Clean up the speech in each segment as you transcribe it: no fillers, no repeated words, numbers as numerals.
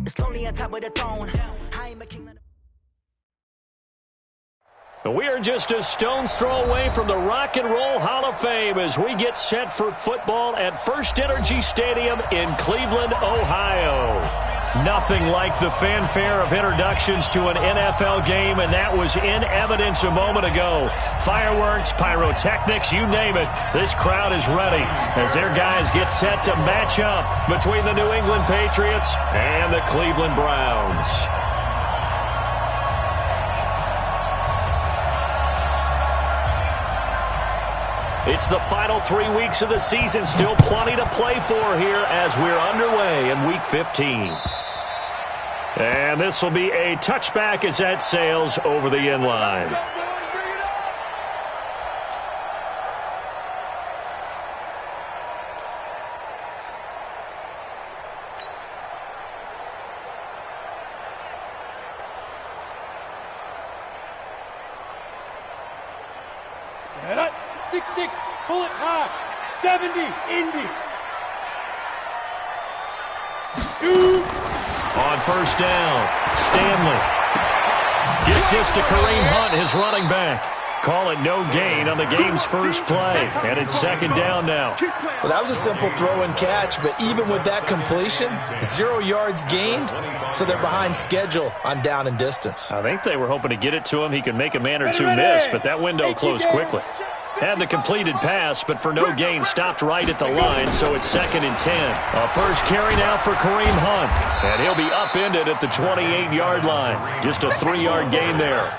slowly on top of the throne. I am a king. We are just a stone's throw away from the Rock and Roll Hall of Fame as we get set for football at First Energy Stadium in Cleveland, Ohio. Nothing like the fanfare of introductions to an NFL game, and that was in evidence a moment ago. Fireworks, pyrotechnics, you name it. This crowd is ready as their guys get set to match up between the New England Patriots and the Cleveland Browns. It's the final 3 weeks of the season. Still plenty to play for here as we're underway in Week 15. And this will be a touchback as that sails over the end line. Set up. 6-6, pull it high. 70, Indy. Shoot. On first down, Stanley gets this to Kareem Hunt, his running back. Call it no gain on the game's first play, and it's second down now. Well, that was a simple throw and catch, but even with that completion, 0 yards gained, so they're behind schedule on down and distance. I think they were hoping to get it to him. He could make a man or two miss, but that window closed quickly. Had the completed pass, but for no gain, stopped right at the line, so it's 2nd and 10. A first carry now for Kareem Hunt, and he'll be upended at the 28-yard line. Just a 3-yard gain there.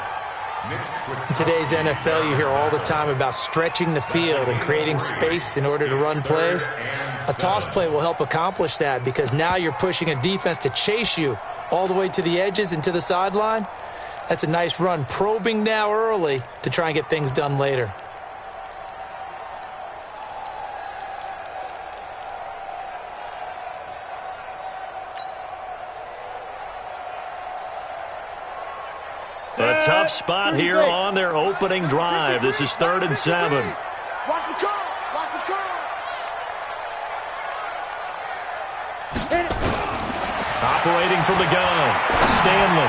In today's NFL, you hear all the time about stretching the field and creating space in order to run plays. A toss play will help accomplish that because now you're pushing a defense to chase you all the way to the edges and to the sideline. That's a nice run, probing now early to try and get things done later. A tough spot here on their opening drive. This is 3rd and 7. Watch the curl. Watch the curl. Operating from the gun, Stanley.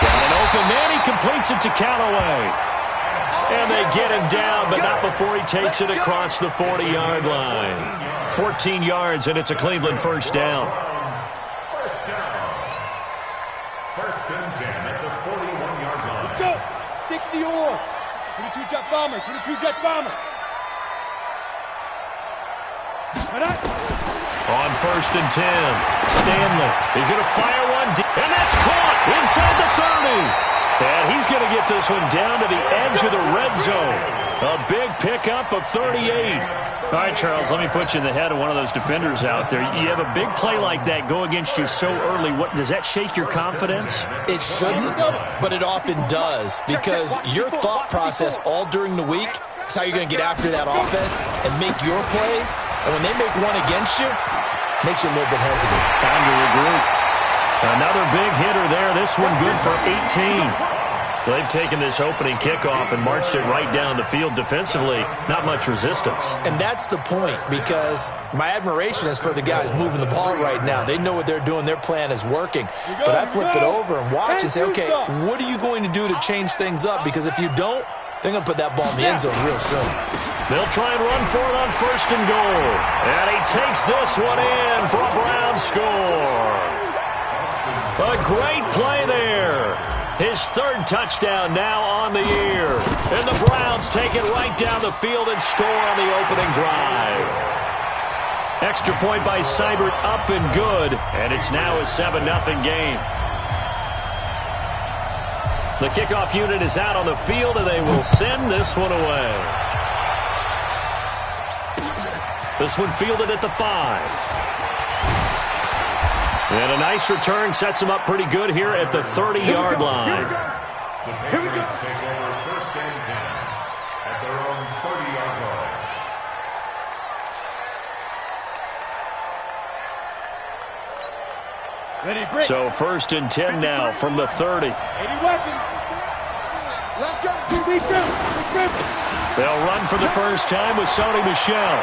Got an open man. He completes it to Callaway. And they get him down, but not before he takes it across the 40-yard line. 14 yards, and it's a Cleveland first down. First and 10 at the 41-yard line. Let's go. 60 or 22 jet bomber. 22 jet bomber. On first and 10, Stanley is going to fire one deep, and that's caught inside the 30. And he's going to get this one down to the edge of the red zone. A big pickup of 38. All right, Charles, let me put you in the head of one of those defenders out there. You have a big play like that go against you so early. What does that shake your confidence? It shouldn't, but it often does because your thought process all during the week is how you're going to get after that offense and make your plays. And when they make one against you, it makes you a little bit hesitant. Time to regroup. Another big hitter there. This one good for 18. They've taken this opening kickoff and marched it right down the field defensively. Not much resistance. And that's the point because my admiration is for the guys moving the ball right now. They know what they're doing. Their plan is working. But I flip it over and watch and say, okay, what are you going to do to change things up? Because if you don't, they're going to put that ball in the end zone real soon. They'll try and run for it on first and goal. And he takes this one in for a Browns score. A great play there. His 3rd touchdown now on the year. And the Browns take it right down the field and score on the opening drive. Extra point by Seibert up and good. And it's now a 7-0 game. The kickoff unit is out on the field, and they will send this one away. This one fielded at the 5. And a nice return sets him up pretty good here at the 30-yard line. The Patriots take over first and 10 at their own 30-yard line. So first and 10 now from the 30. 80 weapons. Let's go. They'll run for the first time with Sony Michel.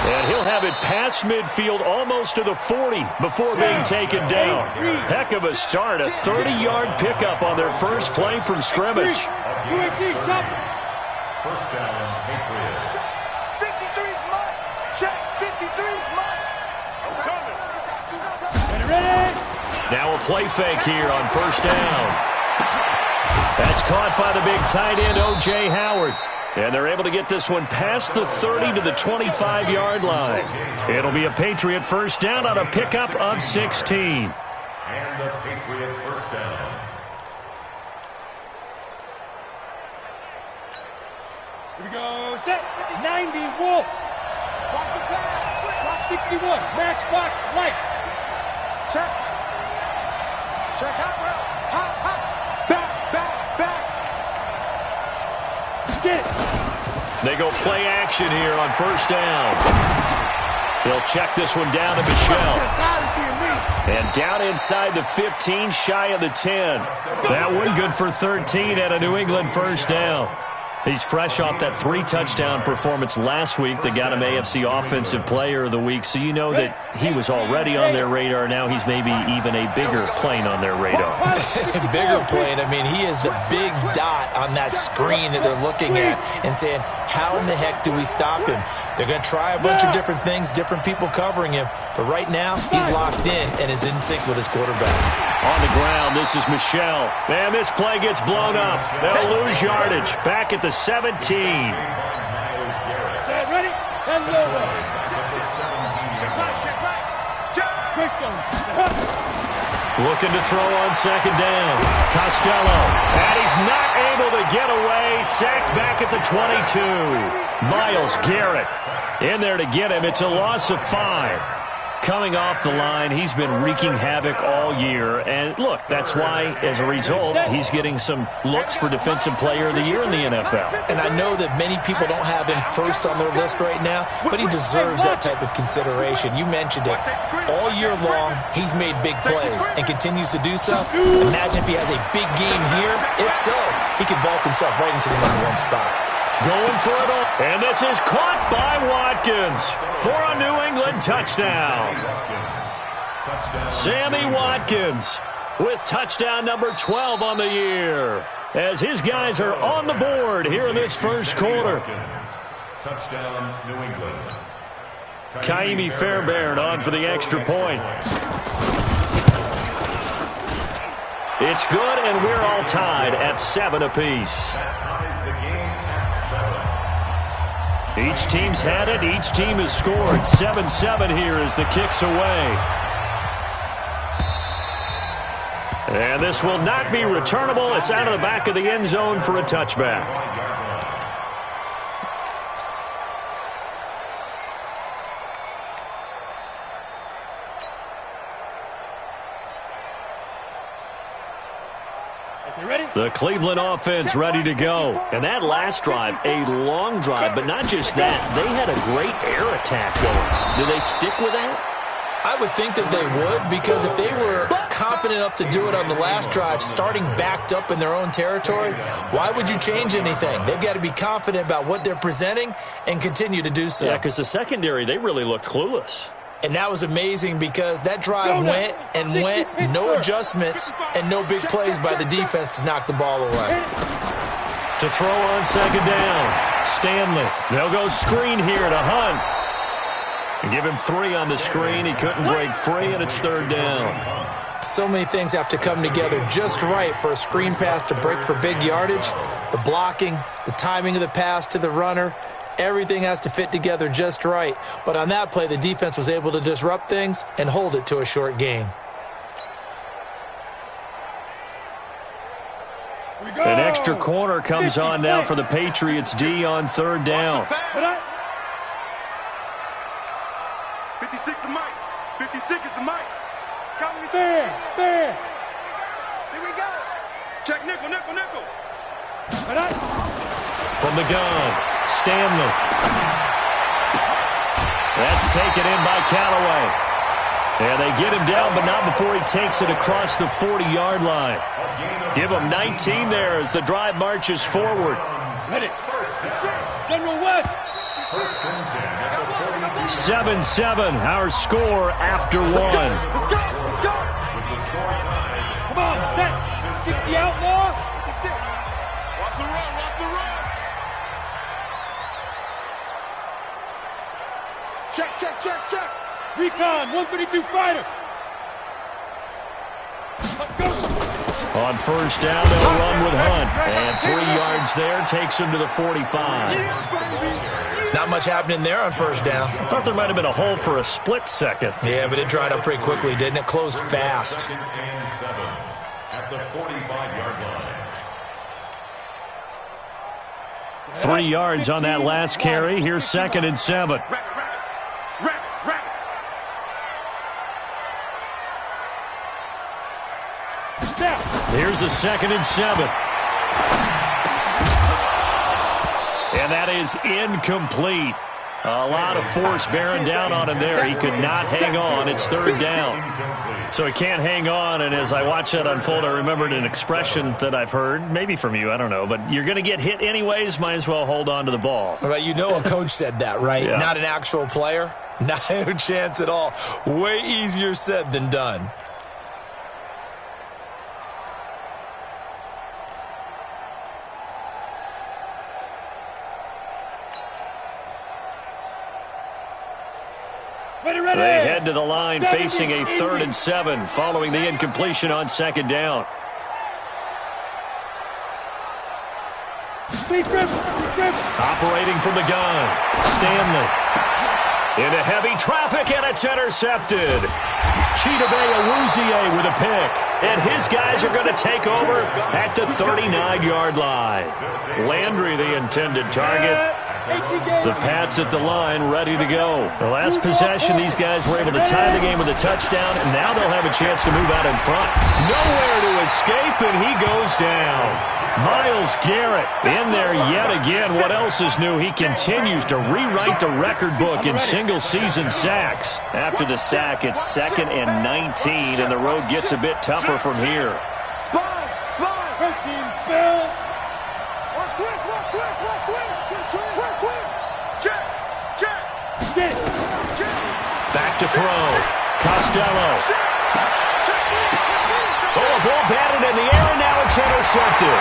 And he'll have it past midfield almost to the 40 before being taken down. Heck of a start, a 30-yard pickup on their first play from scrimmage. 218, chop. First down, Patriots. 53's mine. Check. 53's mine. I'm coming. Ready? Now a play fake here on first down. That's caught by the big tight end, O.J. Howard. And they're able to get this one past the 30 to the 25-yard line. It'll be a Patriot first down on a pickup of 16. And a Patriot first down. Here we go. Set. 90, Wolf. 61, Matchbox, Light. Check. Check hot route. Hot. Back. Get it. They go play action here on first down. They'll check this one down to Michelle. And down inside the 15, shy of the 10. That one good for 13 at a New England first down. He's fresh off that 3-touchdown performance last week that got him AFC Offensive Player of the Week, so you know that he was already on their radar. Now he's maybe even a bigger plane on their radar. Bigger plane. I mean, he is the big dot on that screen that they're looking at and saying, how in the heck do we stop him? They're going to try a bunch of different things, different people covering him, but right now he's locked in and is in sync with his quarterback. On the ground, this is Michelle. And this play gets blown up. They'll lose yardage. Back at the 17. Set, ready? And lower. Looking to throw on second down. Costello. And he's not able to get away. Sacked back at the 22. Myles Garrett in there to get him. It's a loss of 5. Coming off the line, he's been wreaking havoc all year. And look, that's why, as a result, he's getting some looks for Defensive Player of the Year in the NFL. And I know that many people don't have him first on their list right now, but he deserves that type of consideration. You mentioned it. All year long, he's made big plays and continues to do so. Imagine if he has a big game here. If so, he could vault himself right into the #1 spot. Going for it all. And this is caught by Watkins for a New England touchdown. Sammy Watkins with touchdown number 12 on the year, as his guys are on the board here in this first quarter. Touchdown, New England. Kaimi Fairbairn on for the extra point. It's good, and we're all tied at 7 apiece. Each team's had it. Each team has scored. 7-7 here as the kick's away. And this will not be returnable. It's out of the back of the end zone for a touchback. The Cleveland offense ready to go. And that last drive, a long drive, but not just that. They had a great air attack going. Do they stick with that? I would think that they would, because if they were confident enough to do it on the last drive, starting backed up in their own territory, why would you change anything? They've got to be confident about what they're presenting and continue to do so. Yeah, because the secondary, they really looked clueless. And that was amazing because that drive went, no adjustments, and no big plays by the defense to knock the ball away. To throw on second down, Stanley. They'll go screen here to Hunt. And give him 3 on the screen. He couldn't break free, and it's third down. So many things have to come together just right for a screen pass to break for big yardage. The blocking, the timing of the pass to the runner, everything has to fit together just right. But on that play, the defense was able to disrupt things and hold it to a short gain. An extra corner comes on now for the Patriots D on third down. 56 is Mike. 56 is the Mike. Fair. Here we go. Check nickel. From the gun, Stanley. That's taken in by Callaway. And they get him down, but not before he takes it across the 40-yard line. Give him 19 there as the drive marches forward. Ready. General West. First and 10 at the 7-7, our score after one. Let's go. with the score tied. Come on, set. 60 out now. Watch the run. Watch the run. Check. Recon, 132 fighter. On first down, they'll run with Hunt. And 3 yards there takes him to the 45. Not much happening there on first down. I thought there might have been a hole for a split second. Yeah, but it dried up pretty quickly, didn't it? Closed fast. Second and 7 at the 45-yard line. 3 yards on that last carry. Here's 2nd and 7. Rack. Here's a 2nd and 7. And that is incomplete. A lot of force bearing down on him there. He could not hang on. It's 3rd down. So he can't hang on, and as I watch that unfold, I remembered an expression that I've heard, maybe from you, I don't know, but you're going to get hit anyways, might as well hold on to the ball. Well, you know a coach said that, right? Yeah. Not an actual player. Not a chance at all. Way easier said than done. They head to the line facing a 3rd and 7 following the incompletion on 2nd down. Operating from the gun, Stanley. Into heavy traffic, and it's intercepted. Chidobe Awuzie with a pick. And his guys are going to take over at the 39-yard line. Landry, the intended target. The Pats at the line, ready to go. The last possession, these guys were able to tie the game with a touchdown, and now they'll have a chance to move out in front. Nowhere to escape, and he goes down. Myles Garrett in there yet again. What else is new? He continues to rewrite the record book in single-season sacks. After the sack, it's 2nd and 19, and the road gets a bit tougher from here. Spine. Protein spill. Watch twist. Check. Back to throw. Costello. Oh, a ball batted in the air, and now it's intercepted.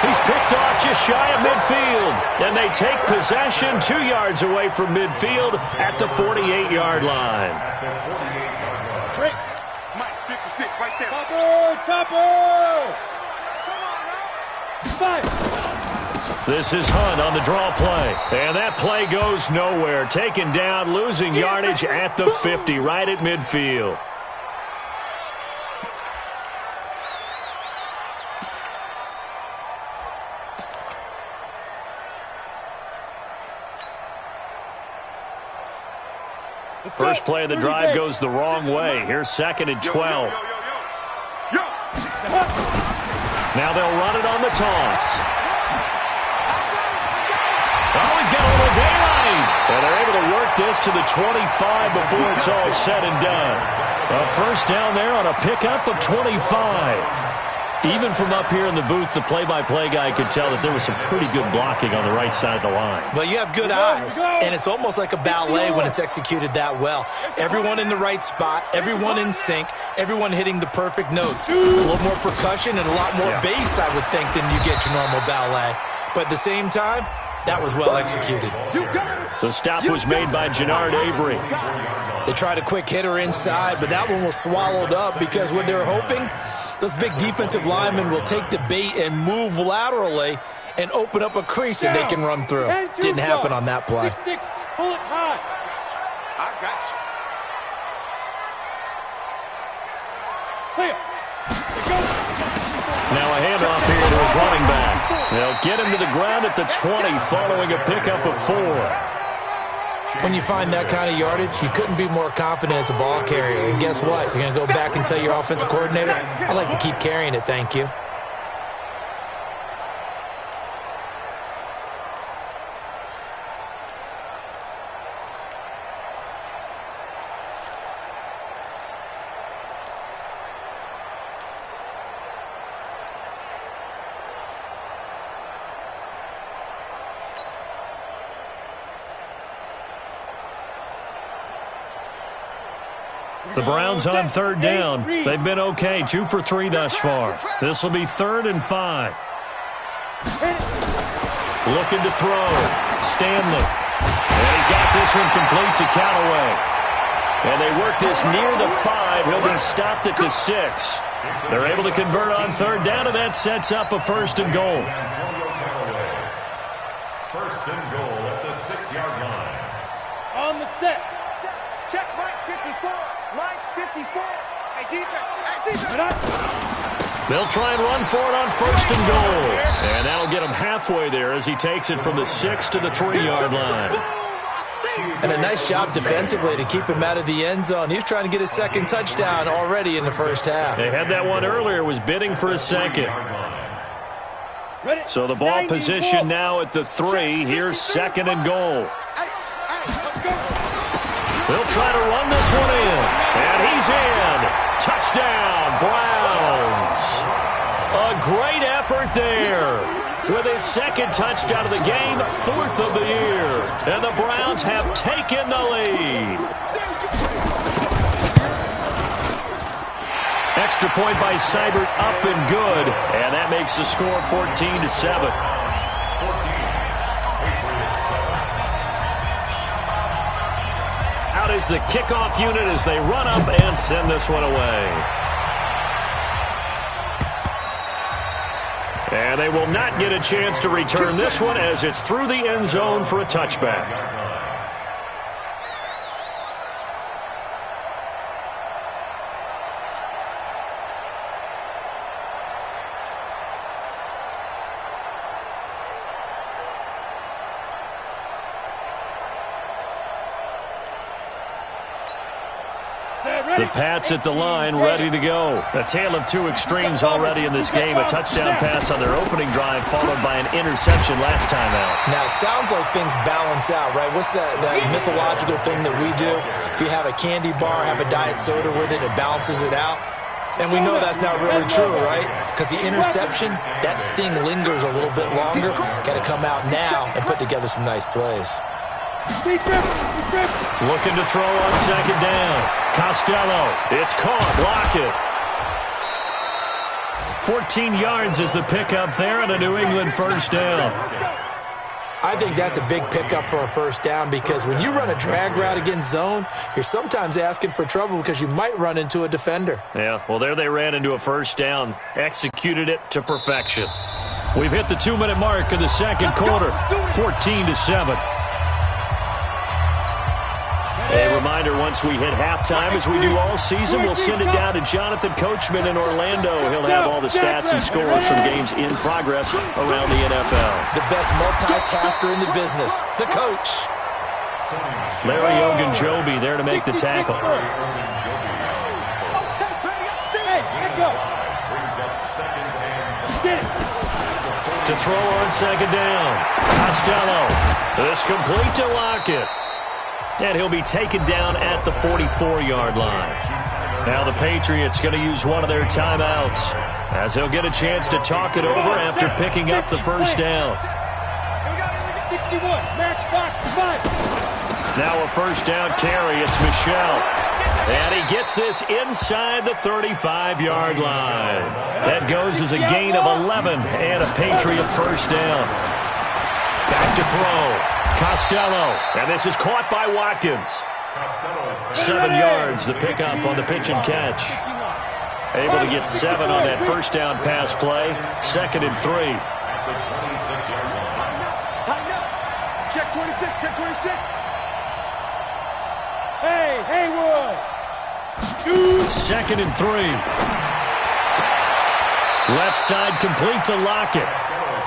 He's picked off just shy of midfield. And they take possession 2 yards away from midfield at the 48-yard line. Break. Mike, 56 right there. Topper. Five. This is Hunt on the draw play. And that play goes nowhere. Taken down, losing yardage at the 50, right at midfield. First play of the drive goes the wrong way. Here's 2nd and 12. Now they'll run it on the toss. Oh, he's got a little daylight. And they're able to work this to the 25 before it's all said and done. A first down there on a pickup of 25. Even from up here in the booth, the play-by-play guy could tell that there was some pretty good blocking on the right side of the line. Well, you have good eyes, and it's almost like a ballet when it's executed that well. Everyone in the right spot, everyone in sync, everyone hitting the perfect notes. A little more percussion and a lot more bass, I would think, than you get your normal ballet. But at the same time, that was well executed. The stop was made by Jannard Avery. They tried a quick hitter inside, but that one was swallowed up because what they're hoping, those big defensive linemen will take the bait and move laterally and open up a crease that they can run through. Didn't happen on that play. 6-6, pull it high. I got you. Clear. Now a handoff here to his running back. They'll get him to the ground at the 20 following a pickup of 4. When you find that kind of yardage, you couldn't be more confident as a ball carrier. And guess what? You're going to go back and tell your offensive coordinator, I'd like to keep carrying it, thank you. The Browns on third down. They've been okay, 2 for 3 thus far. This will be 3rd and 5. Looking to throw. Stanley. And he's got this one complete to Callaway. And they work this near the 5. He'll be stopped at the 6. They're able to convert on third down, and that sets up a 1st and goal. 1st and goal at the 6-yard line. On the set. Check right 54. Right 54. Hey, defense. Hey, defense. They'll try and run for it on 1st and goal. And that'll get him halfway there as he takes it from the 6 to the 3-yard line. And a nice job defensively to keep him out of the end zone. He was trying to get his 2nd touchdown already in the first half. They had that one earlier, was bidding for a 2nd. So the ball position now at the 3. Here's 2nd and goal. They'll try to run this one in. And he's in. Touchdown, Browns. A great effort there. With his 2nd touchdown of the game, 4th of the year. And the Browns have taken the lead. Extra point by Seibert, up and good. And that makes the score 14-7. Out is the kickoff unit as they run up and send this one away. And they will not get a chance to return this one as it's through the end zone for a touchback. The Pats at the line, ready to go. A tale of 2 extremes already in this game. A touchdown pass on their opening drive, followed by an interception last time out. Now, it sounds like things balance out, right? What's that mythological thing that we do? If you have a candy bar, have a diet soda with it, it balances it out. And we know that's not really true, right? Because the interception, that sting lingers a little bit longer. Got to come out now and put together some nice plays. Looking to throw on 2nd down. Costello. It's caught. Lockett. 14 yards is the pickup there and a New England 1st down. I think that's a big pickup for a 1st down because when you run a drag route against zone, you're sometimes asking for trouble because you might run into a defender. Yeah, well, there they ran into a 1st down. Executed it to perfection. We've hit the 2-minute mark of the 2nd quarter. 14-7. A reminder, once we hit halftime, as we do all season, we'll send it down to Jonathan Coachman in Orlando. He'll have all the stats and scores from games in progress around the NFL. The best multitasker in the business, the coach. Larry Ogunjobi there to make the tackle. To throw on 2nd down. Costello. This complete to Lockett. And he'll be taken down at the 44-yard line. Now the Patriots going to use one of their timeouts as he'll get a chance to talk it over after picking up the 1st down. 61, match box 5. Now a 1st down carry. It's Michel. And he gets this inside the 35-yard line. That goes as a gain of 11 and a Patriot 1st down. Back to throw. Costello, and this is caught by Watkins. 7 yards, the pickup on the pitch and catch. Able to get 7 on that 1st down pass play. 2nd and 3. Tighten up. Check 26, check 26. Hey, Haywood. 2nd and 3. Left side complete to Lockett.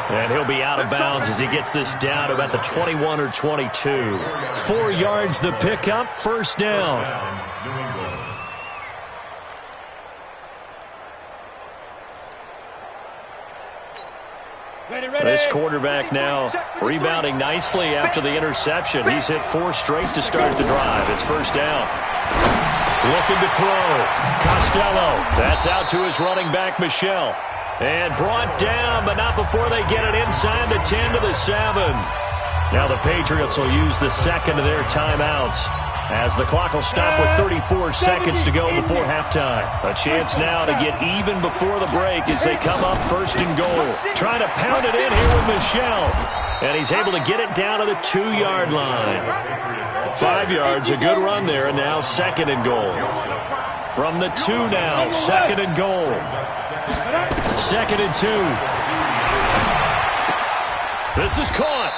And he'll be out of bounds as he gets this down about the 21 or 22. 4 yards the pickup, 1st down. This quarterback now rebounding nicely after the interception. He's hit 4 straight to start the drive. It's 1st down. Looking to throw. Costello. That's out to his running back, Michel. And brought down, but not before they get it inside the 10 to the 7. Now the Patriots will use the 2nd of their timeouts. as the clock will stop with 34 seconds to go before halftime. A chance now to get even before the break as they come up first and goal. Trying to pound it in here with Michel. And he's able to get it down to the 2-yard line. 5 yards, a good run there, and now second and goal. From the 2 now, second and goal. Second and 2. This is caught.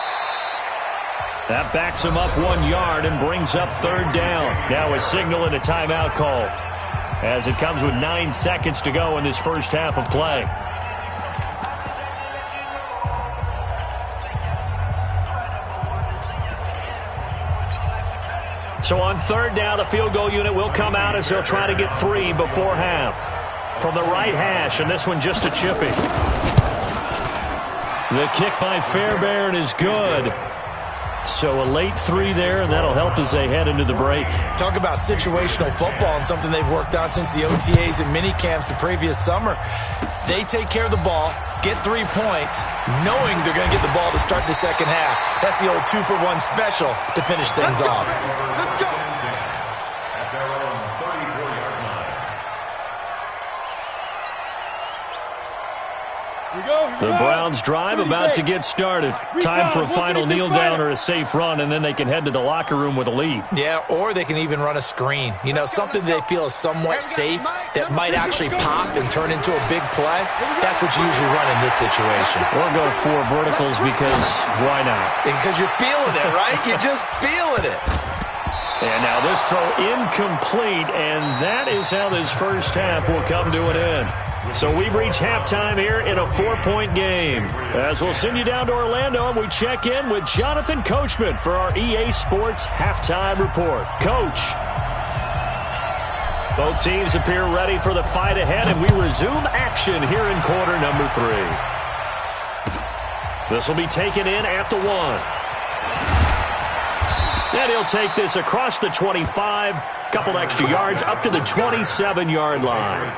That backs him up 1 yard and brings up third down. Now a signal and a timeout call as it comes with 9 seconds to go in this first half of play. So on third down, the field goal unit will come out as they'll try to get 3 before half. From the right hash, and this one just a chippy. The kick by Fairbairn is good. So a late 3 there, and that'll help as they head into the break. Talk about situational football and something they've worked on since the OTAs and mini camps the previous summer. They take care of the ball, get 3 points, knowing they're going to get the ball to start the second half. That's the old 2-for-1 special to finish things off. Let's go. The Browns drive about to get started. Time for a final kneel down or a safe run, and then they can head to the locker room with a lead. Yeah, or they can even run a screen. You know, something they feel is somewhat safe that might actually pop and turn into a big play. That's what you usually run in this situation. Or go 4 verticals because why not? Because you're feeling it, right? You're just feeling it. And now this throw incomplete, and that is how this first half will come to an end. So we've reached halftime here in a 4-point game. As we'll send you down to Orlando, and we check in with Jonathan Coachman for our EA Sports Halftime Report. Coach. Both teams appear ready for the fight ahead, and we resume action here in quarter number 3. This will be taken in at the 1. And he'll take this across the 25, couple extra yards up to the 27-yard line.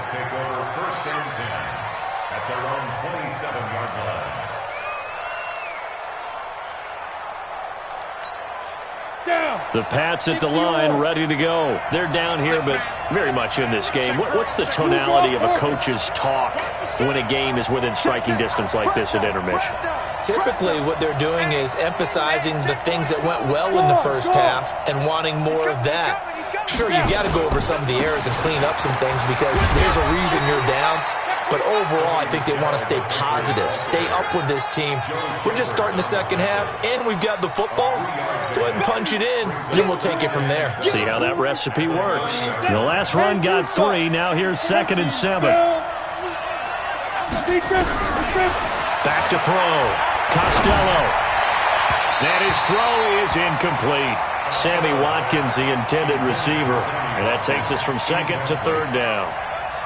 The Pats at the line, ready to go. They're down here, but very much in this game. What's the tonality of a coach's talk when a game is within striking distance like this at intermission? Typically, what they're doing is emphasizing the things that went well in the first half and wanting more of that. Sure, you've got to go over some of the errors and clean up some things because there's a reason you're down. But overall, I think they want to stay positive, stay up with this team. We're just starting the second half, and we've got the football. Let's go ahead and punch it in, and then we'll take it from there. See how that recipe works. The last run got 3. Now here's 2nd and 7. Back to throw. Costello. And his throw is incomplete. Sammy Watkins, the intended receiver. And that takes us from 2nd to 3rd down.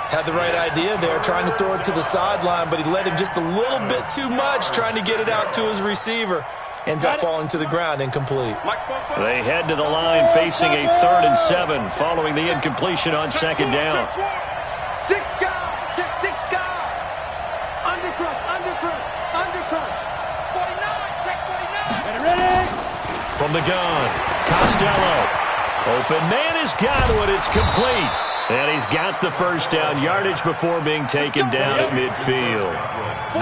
Had the right idea there, trying to throw it to the sideline, but he let him just a little bit too much, trying to get it out to his receiver. Ends up falling to the ground, incomplete. They head to the line facing a 3rd and 7 following the incompletion on 2nd down. 6 guard, check 6 guard. Undercross, undercross, undercross. 49, check 49. Ready? From the gun, Costello. Open man is Godwin. It's complete. And he's got the first down yardage before being taken down at midfield.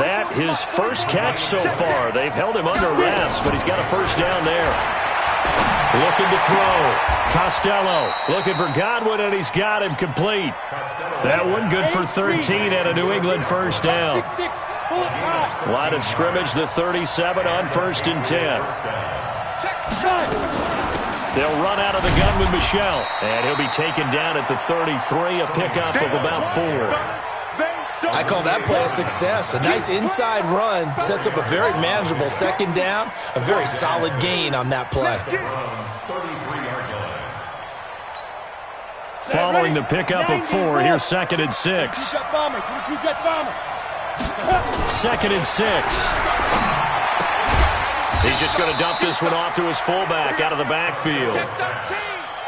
That his first catch so far. They've held him under wraps, but he's got a first down there. Looking to throw. Costello looking for Godwin, and he's got him complete. That one good for 13 and a New England first down. Line of scrimmage, the 37 on 1st and 10. They'll run out of the gun with Michel, and he'll be taken down at the 33, a pickup of about 4. I call that play a success. A nice inside run sets up a very manageable 2nd down, a very solid gain on that play. Following the pickup of 4, here's 2nd and 6. 2nd and 6. He's just going to dump this one off to his fullback out of the backfield.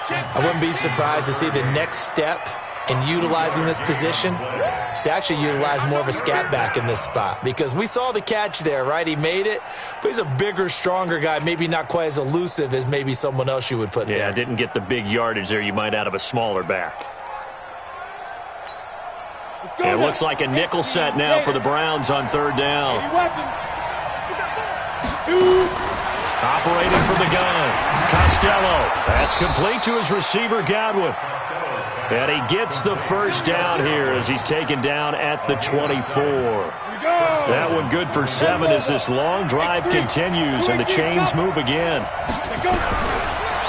I wouldn't be surprised to see the next step in utilizing this position is to actually utilize more of a scat back in this spot, because we saw the catch there, right? He made it, but he's a bigger, stronger guy, maybe not quite as elusive as maybe someone else you would put there. Yeah, didn't get the big yardage there you might out of a smaller back. It looks like a nickel set now for the Browns on third down. Operating from the gun, Costello. That's complete to his receiver, Godwin. And he gets the first down here as he's taken down at the 24. That one good for 7 as this long drive continues and the chains move again.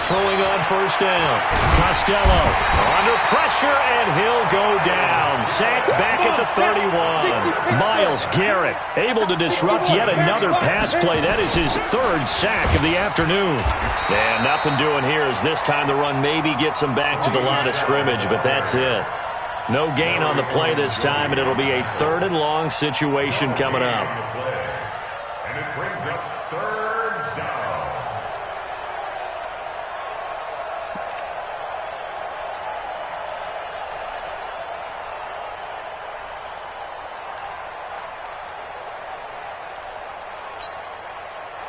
Throwing on first down. Costello under pressure, and he'll go down. Sacked back at the 31. Myles Garrett able to disrupt yet another pass play. That is his 3rd sack of the afternoon. And nothing doing here as this time the run maybe gets him back to the line of scrimmage, but that's it. No gain on the play this time, and it'll be a 3rd and long situation coming up. And it brings up 3rd down.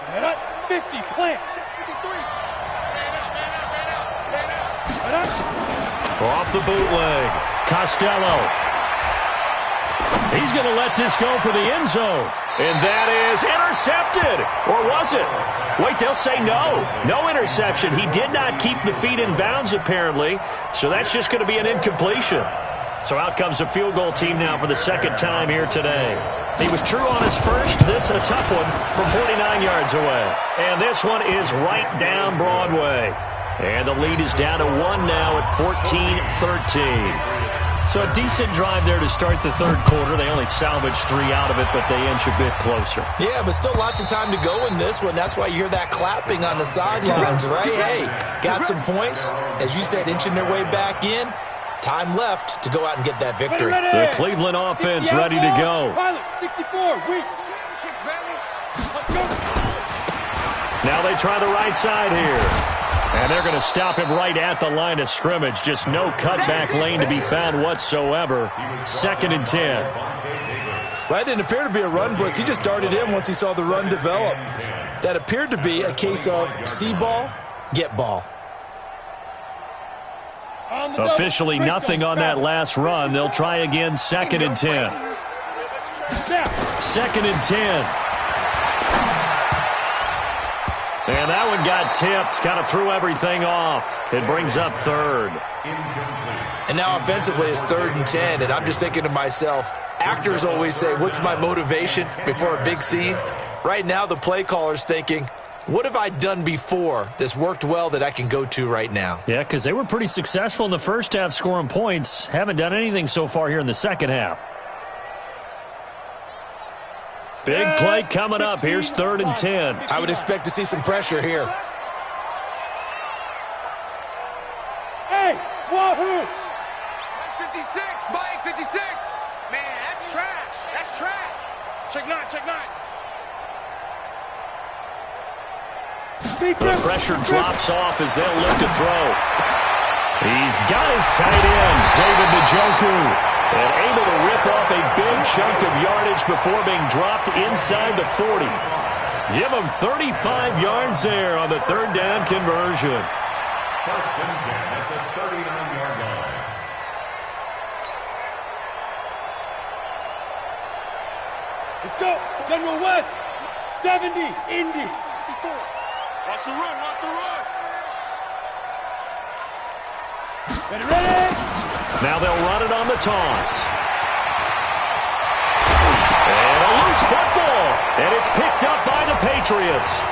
Set up, 50, plant. Off the bootleg, Costello. He's going to let this go for the end zone. And that is intercepted. Or was it? Wait, they'll say no. No interception. He did not keep the feet in bounds, apparently. So that's just going to be an incompletion. So out comes a field goal team now for the 2nd time here today. He was true on his first. This a tough one from 49 yards away. And this one is right down Broadway. And the lead is down to 1 now at 14-13. So a decent drive there to start the 3rd quarter. They only salvaged 3 out of it, but they inch a bit closer. Yeah, but still lots of time to go in this one. That's why you hear that clapping on the sidelines, right? Hey, got some points. As you said, inching their way back in. Time left to go out and get that victory. The Cleveland offense ready to go. Pilot, 64, weak. Now they try the right side here. And they're going to stop him right at the line of scrimmage. Just no cutback lane to be found whatsoever. 2nd and 10. Well, that didn't appear to be a run blitz. He just darted in once he saw the run develop. That appeared to be a case of see ball, get ball. Officially nothing on that last run. They'll try again, 2nd and 10. 2nd and 10. And that one got tipped, kind of threw everything off. It brings up 3rd. And now offensively it's 3rd and 10, and I'm just thinking to myself, actors always say, what's my motivation before a big scene? Right now the play caller's thinking, what have I done before that's worked well that I can go to right now? Yeah, because they were pretty successful in the first half scoring points. Haven't done anything so far here in the second half. Big play coming up. Here's 3rd and 10. I would expect to see some pressure here. Hey, wahoo! 56, Mike, 56. Man, that's trash. That's trash. Check 9, check 9. The pressure drops off as they'll look to throw. He's got his tight end, David Njoku. And able to rip off a big chunk of yardage before being dropped inside the 40. Give him 35 yards there on the 3rd down conversion. 1st and 10 at the 39-yard line. Let's go. General West. 70. Indy. 54. Watch the run. Watch the run. Ready, ready. Now they'll run it on the toss. And a loose football. And it's picked up by the Patriots.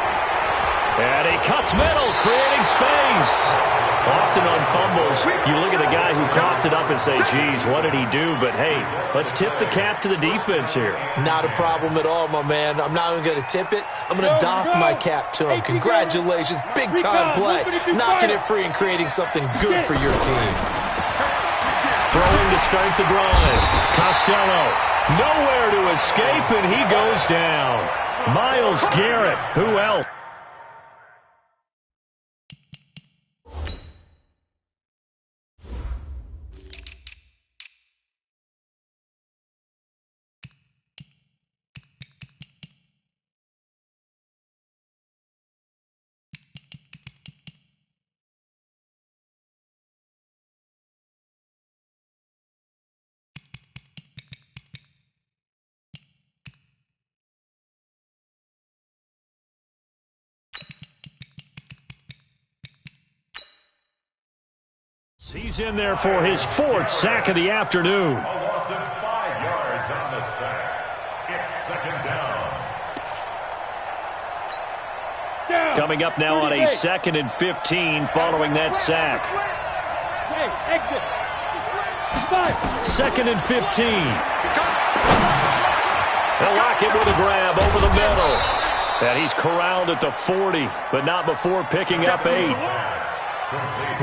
And he cuts middle, creating space. Often on fumbles, you look at the guy who coughed it up and say, geez, what did he do? But, hey, let's tip the cap to the defense here. Not a problem at all, my man. I'm not even going to tip it. I'm going to doff my cap to him. Congratulations. Big-time play. Knocking it free and creating something good for your team. Throwing to start the drive. Costello, nowhere to escape, and he goes down. Myles Garrett, who else? He's in there for his 4th sack of the afternoon. A loss of 5 yards on the sack. It's second down. Coming up now on a 2nd and 15 following that sack. Hey, exit. 2nd and 15. They'll lock it with a grab over the middle. And he's corralled at the 40, but not before picking up 8.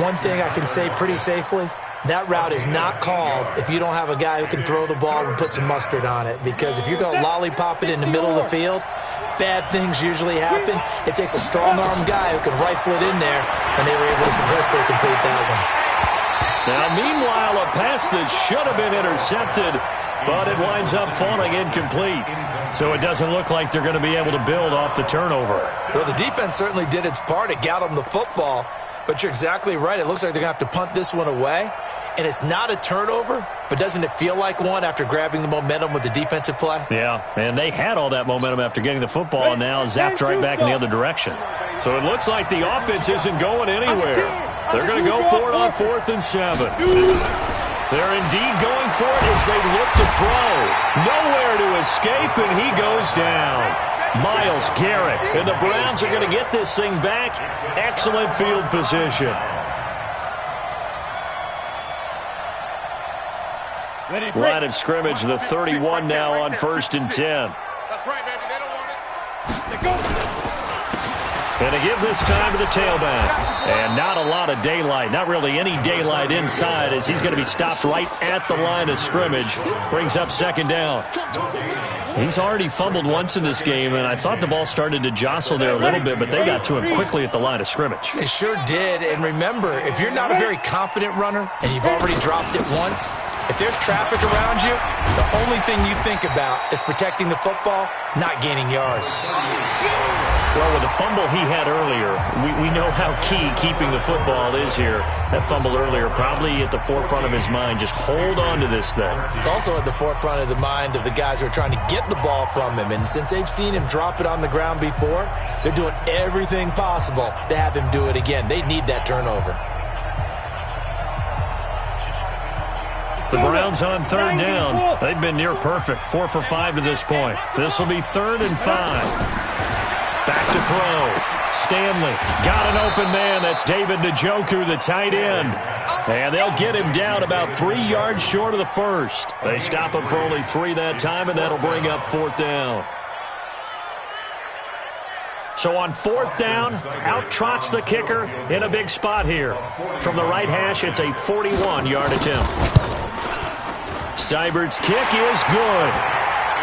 One thing I can say pretty safely, that route is not called if you don't have a guy who can throw the ball and put some mustard on it. Because if you're going to lollipop it in the middle of the field, bad things usually happen. It takes a strong-armed guy who can rifle it in there, and they were able to successfully complete that one. Now, meanwhile, a pass that should have been intercepted, but it winds up falling incomplete. So it doesn't look like they're going to be able to build off the turnover. Well, the defense certainly did its part. It got them the football. But you're exactly right. It looks like they're going to have to punt this one away. And it's not a turnover, but doesn't it feel like one after grabbing the momentum with the defensive play? Yeah, and they had all that momentum after getting the football and now zapped right back in the other direction. So it looks like the offense isn't going anywhere. They're going to go for it on 4th and 7. They're indeed going for it as they look to throw. Nowhere to escape, and he goes down. Myles Garrett, and the Browns are going to get this thing back. Excellent field position. Line of scrimmage, the 31 now on 1st and 10. That's right, baby. They don't want it. And to give this time to the tailback. And not a lot of daylight, not really any daylight inside as he's going to be stopped right at the line of scrimmage. Brings up 2nd down. He's already fumbled once in this game, and I thought the ball started to jostle there a little bit, but they got to him quickly at the line of scrimmage. They sure did. And remember, if you're not a very confident runner and you've already dropped it once, if there's traffic around you, the only thing you think about is protecting the football, not gaining yards. Well, with the fumble he had earlier, we know how key keeping the football is here. That fumble earlier probably at the forefront of his mind. Just hold on to this thing. It's also at the forefront of the mind of the guys who are trying to get the ball from him. And since they've seen him drop it on the ground before, they're doing everything possible to have him do it again. They need that turnover. The Browns on 3rd down. They've been near perfect, 4 for 5 to this point. This will be 3rd and 5. Back to throw. Stanley got an open man. That's David Njoku, the tight end. And they'll get him down about 3 yards short of the 1st. They stop him for only 3 that time, and that'll bring up 4th down. So on 4th down, out trots the kicker in a big spot here. From the right hash, it's a 41-yard attempt. Seibert's kick is good.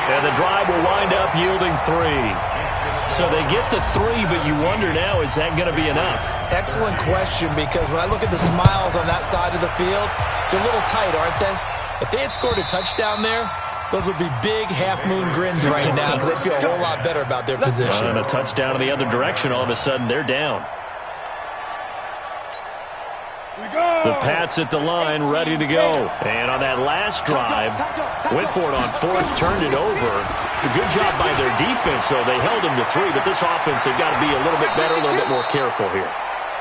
And the drive will wind up yielding 3. So they get the 3, but you wonder now, is that going to be enough? Excellent question, because when I look at the smiles on that side of the field, they're a little tight, aren't they? If they had scored a touchdown there, those would be big half-moon grins right now because they'd feel a whole lot better about their position. And a touchdown in the other direction, all of a sudden they're down. The Pats at the line, ready to go. And on that last drive, went for it on 4th, turned it over. A good job by their defense, though. They held them to 3, but this offense, they've got to be a little bit better, a little bit more careful here.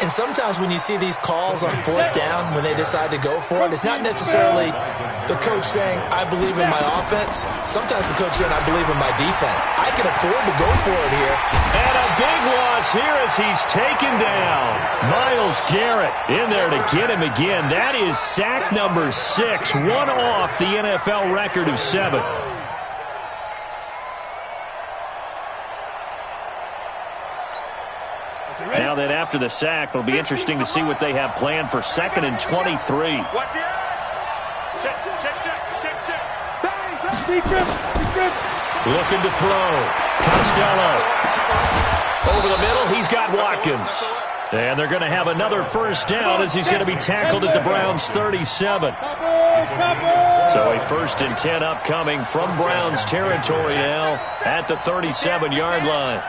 And sometimes when you see these calls on 4th down, when they decide to go for it, it's not necessarily the coach saying, I believe in my offense. Sometimes the coach saying, I believe in my defense. I can afford to go for it here. And a big loss here as he's taken down. Myles Garrett in there to get him again. That is sack number 6, one off the NFL record of 7. Now that after the sack, it'll be interesting to see what they have planned for 2nd and 23. Watch the eye. Check. Looking to throw. Costello. Over the middle, he's got Watkins. And they're going to have another 1st down as he's going to be tackled at the Browns' 37. So a 1st and 10 upcoming from Browns territory now at the 37-yard line.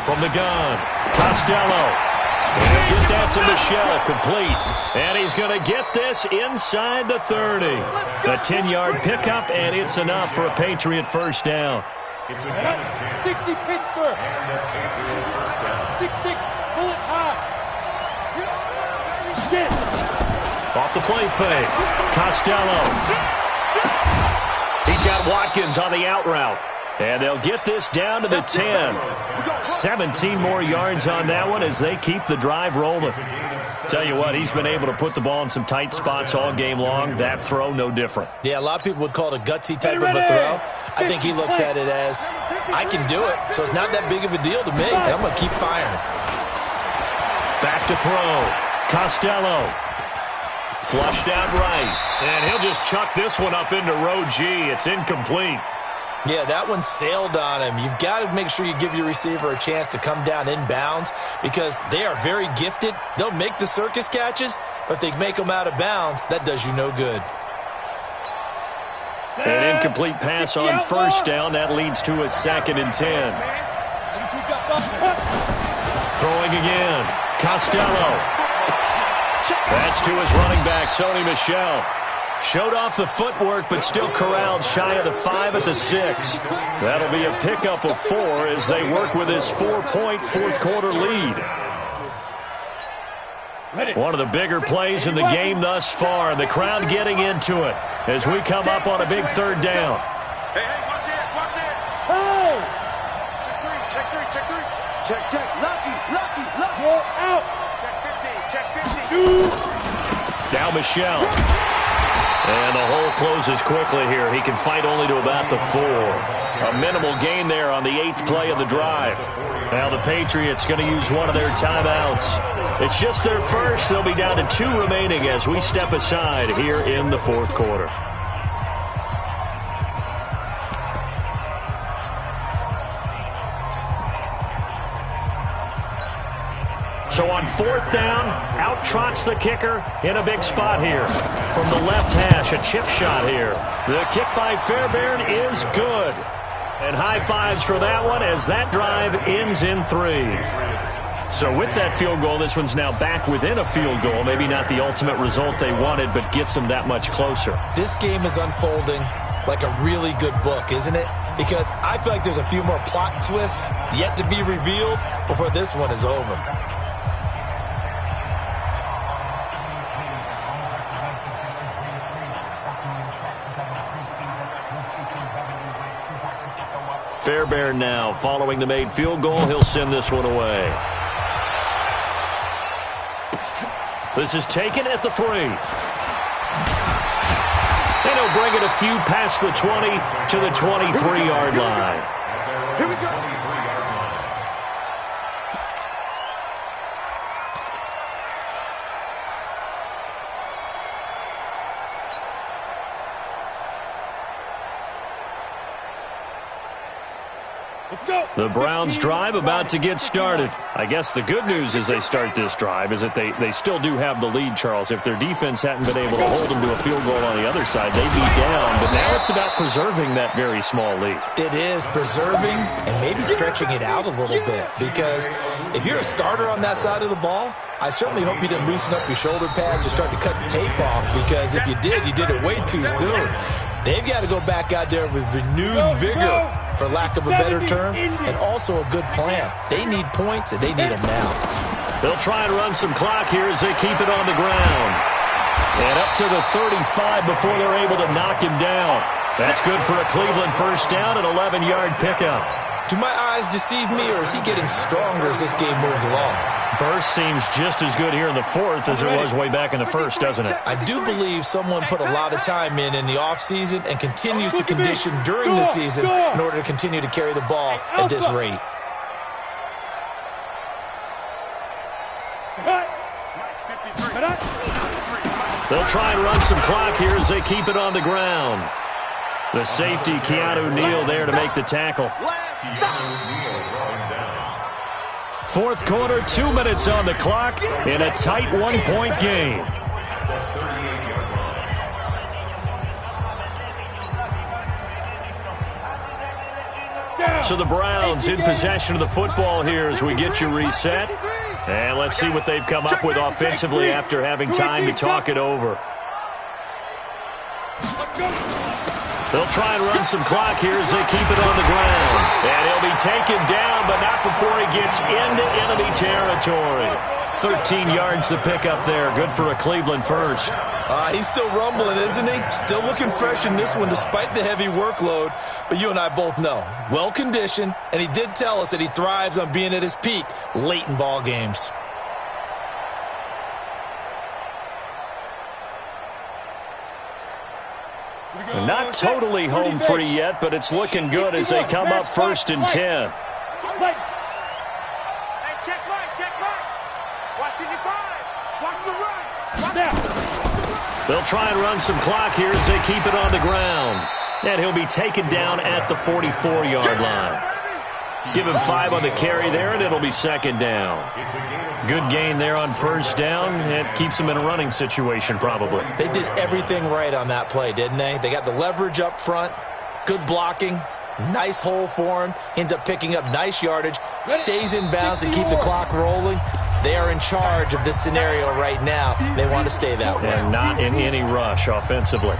From the gun, Costello. And he'll get that to Michelle, complete. And he's going to get this inside the 30. A 10-yard pickup, and it's enough for a Patriot 1st down. It's a 60 Pittsburgh. And the Patriot 1st down. 6-6, pull it high. Off the play fake. Costello. He's got Watkins on the out route. And they'll get this down to the 10. 17 more yards on that one as they keep the drive rolling. Tell you what, he's been able to put the ball in some tight spots all game long. That throw, no different. Yeah, a lot of people would call it a gutsy type of a throw. I think he looks at it as, I can do it, so it's not that big of a deal to me, and I'm going to keep firing. Back to throw. Costello. Flushed out right. And he'll just chuck this one up into row G. It's incomplete. Yeah, that one sailed on him. You've got to make sure you give your receiver a chance to come down inbounds because they are very gifted. They'll make the circus catches, but they make them out of bounds. That does you no good. An incomplete pass on first down. That leads to a 2nd and 10. Throwing again. Costello. That's to his running back, Sony Michel. Showed off the footwork, but still corralled shy of the 5 at the 6. That'll be a pickup of 4 as they work with this 4-point fourth-quarter lead. One of the bigger plays in the game thus far, and the crowd getting into it as we come up on a big 3rd down. Hey, watch it, watch it. Hey! Check three, check 3. Check. Lucky. Roll out. Check 50. Now Michel. And the hole closes quickly here. He can fight only to about the 4. A minimal gain there on the 8th play of the drive. Now the Patriots going to use one of their timeouts. It's just their first. They'll be down to 2 remaining as we step aside here in the 4th quarter. So on 4th down, out trots the kicker in a big spot here. From the left hash, a chip shot here. The kick by Fairbairn is good. And high fives for that one as that drive ends in 3. So with that field goal, this one's now back within a field goal. Maybe not the ultimate result they wanted, but gets them that much closer. This game is unfolding like a really good book, isn't it? Because I feel like there's a few more plot twists yet to be revealed before this one is over. Fairbairn now following the made field goal. He'll send this one away. This is taken at the 3. And he'll bring it a few past the 20 to the 23-yard line. Here we go. The Browns drive about to get started. I guess the good news as they start this drive is that they still do have the lead, Charles. If their defense hadn't been able to hold them to a field goal on the other side, they'd be down. But now it's about preserving that very small lead. It is preserving and maybe stretching it out a little bit. Because if you're a starter on that side of the ball, I certainly hope you didn't loosen up your shoulder pads or start to cut the tape off. Because if you did, you did it way too soon. They've got to go back out there with renewed vigor, for lack of a better term, and also a good plan. They need points, and they need them now. They'll try and run some clock here as they keep it on the ground. And up to the 35 before they're able to knock him down. That's good for a Cleveland first down, an 11-yard pickup. Do my eyes deceive me, or is he getting stronger as this game moves along? Burst seems just as good here in the 4th as it was way back in the 1st, doesn't it? I do believe someone put a lot of time in the offseason and continues to condition during the season in order to continue to carry the ball at this rate. They'll try and run some clock here as they keep it on the ground. The safety, Keanu Neal, there to make the tackle. 4th quarter, 2 minutes on the clock in a tight 1-point game. So the Browns in possession of the football here as we get you reset. And let's see what they've come up with offensively after having time to talk it over. They'll try and run some clock here as they keep it on the ground. And he'll be taken down, but not before he gets into enemy territory. 13 yards to pick up there. Good for a Cleveland first. He's still rumbling, isn't he? Still looking fresh in this one despite the heavy workload. But you and I both know, well-conditioned, and he did tell us that he thrives on being at his peak late in ball games. Not totally home free yet, but it's looking good as they come up 1st and 10. Hey, check right. Watching your five. Watch the right. Now. They'll try and run some clock here as they keep it on the ground. And he'll be taken down at the 44-yard line. Give him 5 on the carry there, and it'll be 2nd down. Good gain there on 1st down. It keeps them in a running situation, probably. They did everything right on that play, didn't they? They got the leverage up front, good blocking, nice hole for him, ends up picking up nice yardage, stays in bounds to keep the clock rolling. They are in charge of this scenario right now. They want to stay that way. And not in any rush offensively.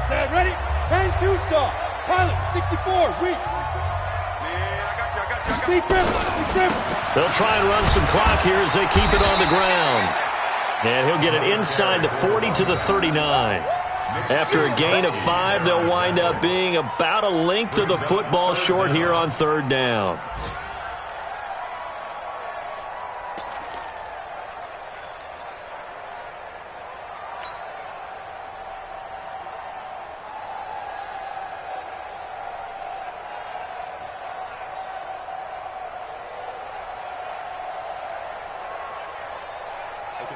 Set, ready? 10-2 saw. Pilot, 64, weak. Deep grip. They'll try and run some clock here as they keep it on the ground. And he'll get it inside the 40 to the 39. After a gain of 5, they'll wind up being about a length of the football short here on 3rd down.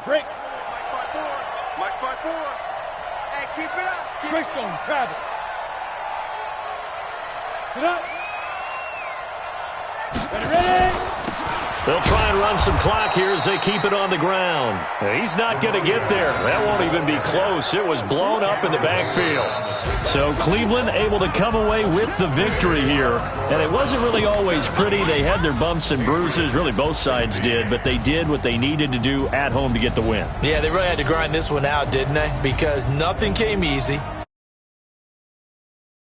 Break. Mike's 5-4. Hey, keep it up. Break zone, travel. Sit up. Ready. They'll try and run some clock here as they keep it on the ground. He's not going to get there. That won't even be close. It was blown up in the backfield. So Cleveland able to come away with the victory here. And it wasn't really always pretty. They had their bumps and bruises. Really, both sides did. But they did what they needed to do at home to get the win. Yeah, they really had to grind this one out, didn't they? Because nothing came easy.